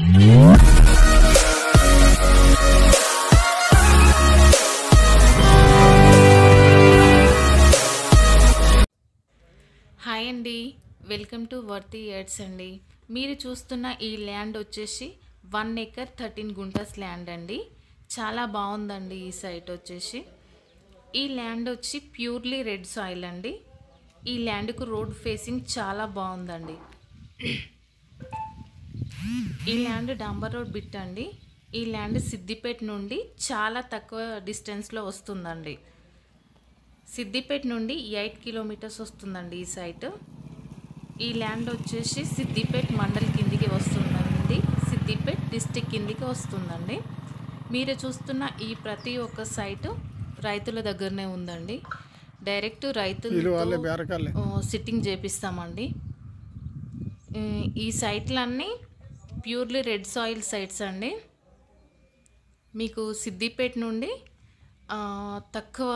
Hi అండి, welcome to వర్తి ads అండి. మీరు చూస్తున్న ఈ ల్యాండ్ వచ్చేసి 1 acre 13 గుంటస్ ల్యాండ్ అండి. చాలా బాగుందండి. ఈ సైట్ వచ్చేసి ఈ ల్యాండ్ వచ్చి ప్యూర్లీ రెడ్ సాయిల్ అండి. ఈ ల్యాండ్కు రోడ్ ఫేసింగ్ చాలా బాగుందండి. ఈ ల్యాండ్ డాంబర్ రోడ్ బిట్ అండి. ఈ ల్యాండ్ సిద్దిపేట నుండి చాలా తక్కువ డిస్టెన్స్లో వస్తుందండి. సిద్దిపేట నుండి 8 కిలోమీటర్స్ వస్తుందండి ఈ సైట్. ఈ ల్యాండ్ వచ్చేసి సిద్దిపేట మండల్ కిందికి వస్తుందండి. సిద్దిపేట డిస్టిక్ కిందికి వస్తుందండి. మీరు చూస్తున్న ఈ ప్రతి ఒక్క సైటు రైతుల దగ్గరనే ఉందండి. డైరెక్ట్ రైతులతో సిట్టింగ్ చేపిస్తామండి. ఈ సైట్లన్నీ ప్యూర్లీ రెడ్ సాయిల్ సైట్స్ అండి. మీకు సిద్దిపేట నుండి తక్కువ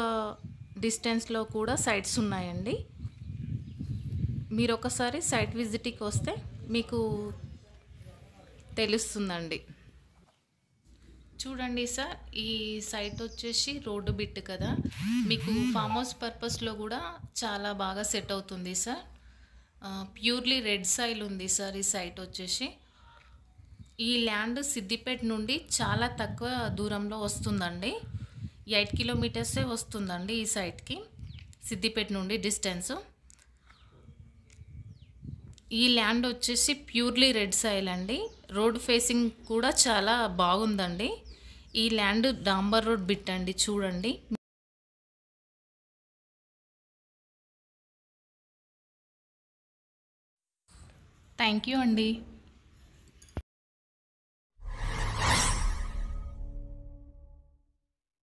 డిస్టెన్స్లో కూడా సైట్స్ ఉన్నాయండి. మీరు ఒకసారి సైట్ విజిట్కి వస్తే మీకు తెలుస్తుందండి. చూడండి సార్, ఈ సైట్ వచ్చేసి రోడ్డు బిట్ కదా, మీకు ఫామ్ హౌస్ పర్పస్లో కూడా చాలా బాగా సెట్ అవుతుంది సార్. ప్యూర్లీ రెడ్ సాయిల్ ఉంది సార్ ఈ సైట్ వచ్చేసి. ఈ ల్యాండ్ సిద్దిపేట నుండి చాలా తక్కువ దూరంలో వస్తుందండి. 8 కిలోమీటర్సే వస్తుందండి ఈ సైట్కి సిద్దిపేట నుండి డిస్టెన్స్. ఈ ల్యాండ్ వచ్చేసి ప్యూర్లీ రెడ్ సాయిల్ అండి. రోడ్ ఫేసింగ్ కూడా చాలా బాగుందండి. ఈ ల్యాండ్ డాంబర్ రోడ్ బిట్ అండి. చూడండి. థ్యాంక్ యూ అండి.